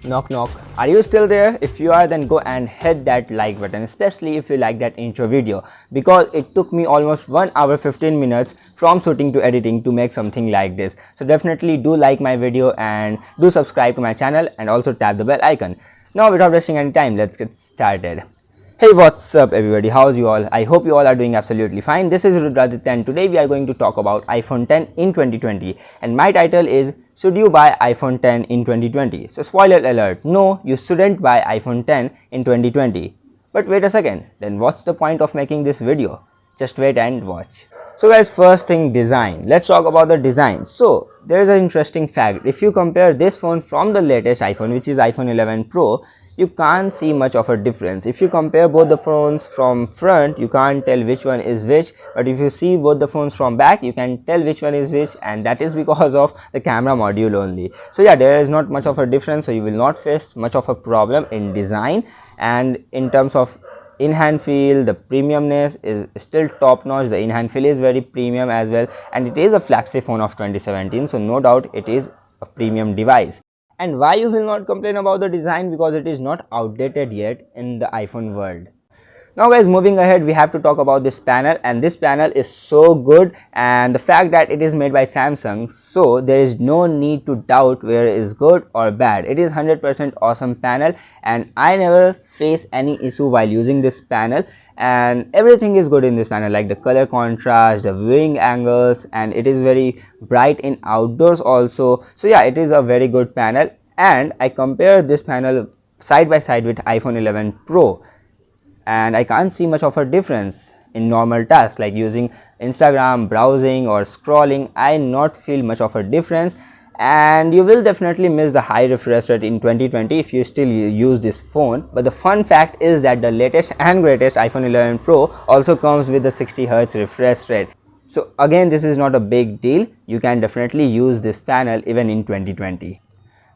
Knock knock. Are you still there? If you are, then go and hit that like button, especially if you like that intro video, because it took me almost 1 hour 15 minutes from shooting to editing to make something like this. So definitely do like my video and do subscribe to my channel and also tap the bell icon. Now without wasting any time, let's get started. Hey, what's up everybody, how's you all? I hope you all are doing absolutely fine. This is Rudraditya and today we are going to talk about iPhone 10 in 2020, and my title is should you buy iPhone 10 in 2020? So spoiler alert, no, you shouldn't buy iPhone 10 in 2020. But wait a second, then what's the point of making this video? Just wait and watch. So guys, first thing, design. Let's talk about the design. So there is an interesting fact. If you compare this phone from the latest iPhone, which is iPhone 11 Pro, you can't see much of a difference. If you compare both the phones from front, you can't tell which one is which, but if you see both the phones from back, you can tell which one is which, and that is because of the camera module only. So yeah, there is not much of a difference, so you will not face much of a problem in design. And in terms of in-hand feel, the premiumness is still top notch. The in-hand feel is very premium as well, and it is a flagship phone of 2017, so no doubt it is a premium device. And why you will not complain about the design? Because it is not outdated yet in the iPhone world. Now guys, moving ahead, we have to talk about this panel, and this panel is so good, and the fact that it is made by Samsung, so there is no need to doubt where it is good or bad. It is 100% awesome panel, and I never face any issue while using this panel, and everything is good in this panel, like the color contrast, the viewing angles, and it is very bright in outdoors also. So yeah, it is a very good panel, and I compare this panel side by side with iPhone 11 Pro, and I can't see much of a difference in normal tasks like using Instagram, browsing or scrolling. I not feel much of a difference, and you will definitely miss the high refresh rate in 2020 if you still use this phone. But the fun fact is that the latest and greatest iPhone 11 Pro also comes with the 60Hz refresh rate. So again, this is not a big deal. You can definitely use this panel even in 2020.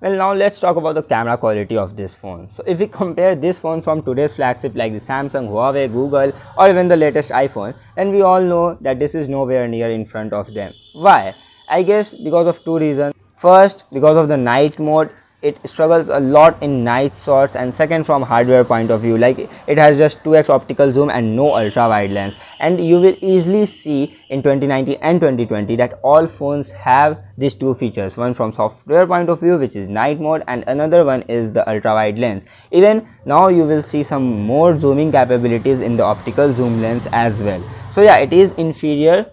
Well, now let's talk about the camera quality of this phone. So if we compare this phone from today's flagship like the Samsung, Huawei, Google or even the latest iPhone, then we all know that this is nowhere near in front of them. Why? I guess because of two reasons. First, because of the night mode, it struggles a lot in night shots, and second, from hardware point of view, like it has just 2x optical zoom and no ultra wide lens, and you will easily see in 2019 and 2020 that all phones have these two features, one from software point of view, which is night mode, and another one is the ultra wide lens. Even now you will see some more zooming capabilities in the optical zoom lens as well. So yeah, it is inferior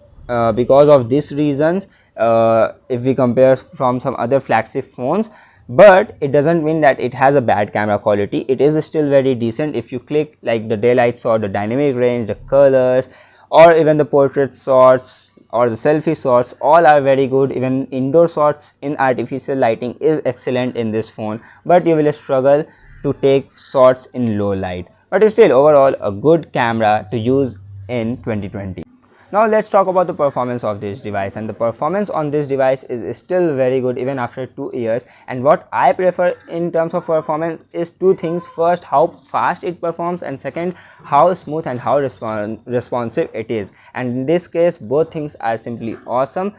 because of these reasons if we compare from some other flagship phones. But it doesn't mean that it has a bad camera quality. It is still very decent. If you click like the daylight shot, the dynamic range, the colors, or even the portrait shots or the selfie shots, all are very good. Even indoor shots in artificial lighting is excellent in this phone, but you will struggle to take shots in low light. But it's still overall a good camera to use in 2020. Now let's talk about the performance of this device, and the performance on this device is still very good even after 2 years. And what I prefer in terms of performance is two things. First, how fast it performs, and second, how smooth and how responsive it is. And in this case, both things are simply awesome.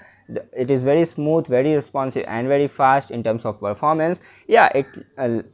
It is very smooth, very responsive and very fast in terms of performance. Yeah, it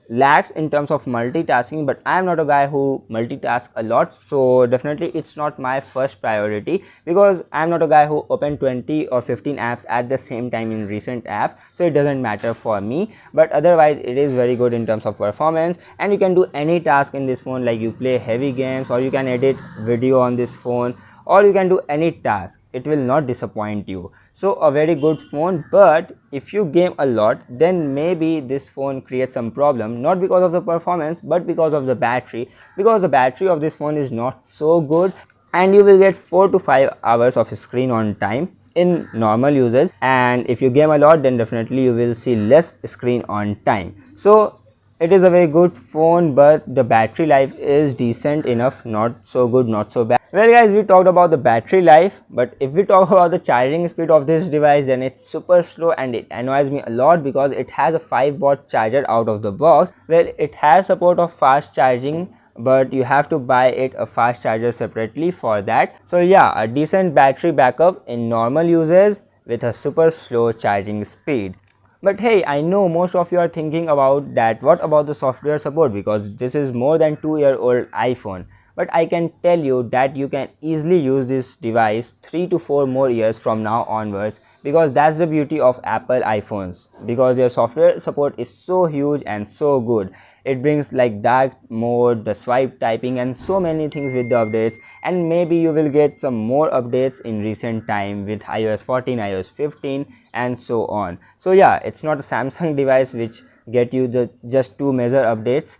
lacks in terms of multitasking, but I am not a guy who multitasks a lot, so definitely it's not my first priority, because I am not a guy who open 20 or 15 apps at the same time in recent apps, so it doesn't matter for me. But otherwise it is very good in terms of performance, and you can do any task in this phone, like you play heavy games, or you can edit video on this phone, or you can do any task. It will not disappoint you. So a very good phone. But if you game a lot, then maybe this phone creates some problem, not because of the performance but because of the battery, because the battery of this phone is not so good, and you will get 4 to 5 hours of screen on time in normal users, and if you game a lot, then definitely you will see less screen on time. So it is a very good phone, but the battery life is decent enough, not so good, not so bad. Well guys, we talked about the battery life, but if we talk about the charging speed of this device, then it's super slow, and it annoys me a lot because it has a 5-watt charger out of the box. Well, it has support of fast charging, but you have to buy it a fast charger separately for that. So yeah, a decent battery backup in normal uses with a super slow charging speed. But hey, I know most of you are thinking about that what about the software support, because this is more than 2-year-old iPhone. But I can tell you that you can easily use this device 3 to 4 more years from now onwards, because that's the beauty of Apple iPhones, because their software support is so huge and so good. It brings like dark mode, the swipe typing, and so many things with the updates. And maybe you will get some more updates in recent time with iOS 14, iOS 15, and so on. So yeah, it's not a Samsung device which get you the just 2 major updates.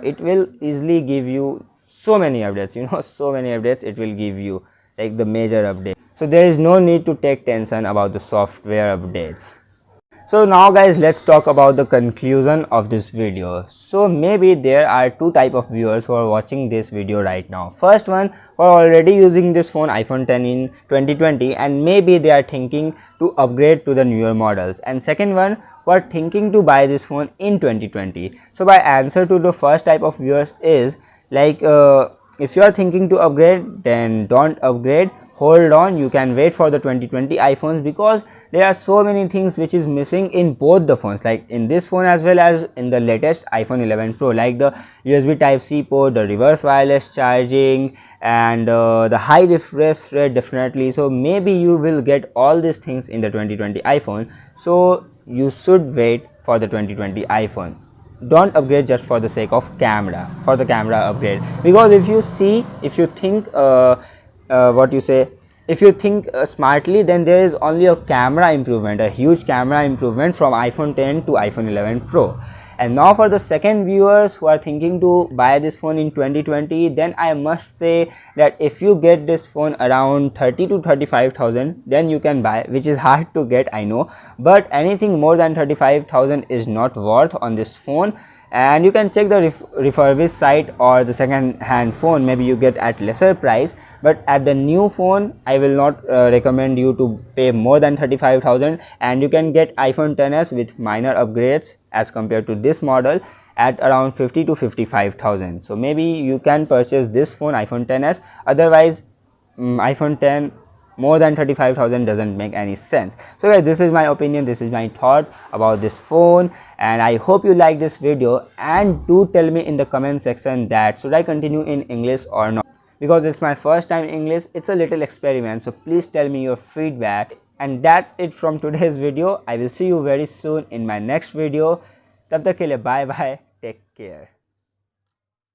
It will easily give you so many updates, so many updates it will give you, like the major update. So there is no need to take tension about the software updates. So now guys, let's talk about the conclusion of this video. So maybe there are two type of viewers who are watching this video right now. First one, who are already using this phone iPhone 10 in 2020 and maybe they are thinking to upgrade to the newer models, and second one who are thinking to buy this phone in 2020. So my answer to the first type of viewers is like, if you are thinking to upgrade, then don't upgrade, hold on, you can wait for the 2020 iPhones, because there are so many things which is missing in both the phones, like in this phone as well as in the latest iPhone 11 Pro, like the USB Type-C port, the reverse wireless charging, and the high refresh rate definitely. So maybe you will get all these things in the 2020 iPhone, so you should wait for the 2020 iPhone. Don't upgrade just for the sake of camera, for the camera upgrade, because if you think what you say, if you think smartly, then there is only a camera improvement, a huge camera improvement from iPhone 10 to iPhone 11 Pro. And now for the second viewers who are thinking to buy this phone in 2020, then I must say that if you get this phone around 30 to 35,000, then you can buy, which is hard to get, I know, but anything more than 35,000 is not worth on this phone. And you can check the refurbished site or the second hand phone, maybe you get at lesser price, but at the new phone I will not recommend you to pay more than 35,000, and you can get iPhone 10s with minor upgrades as compared to this model at around 50 to 55,000. so maybe you can purchase this phone iPhone 10s, otherwise iPhone 10 more than 35,000 doesn't make any sense. So guys, this is my opinion, this is my thought about this phone, and I hope you like this video. And do tell me in the comment section that should I continue in English or not, because it's my first time English, it's a little experiment, so please tell me your feedback. And that's it from today's video. I will see you very soon in my next video. Tab tak ke liye bye bye, take care.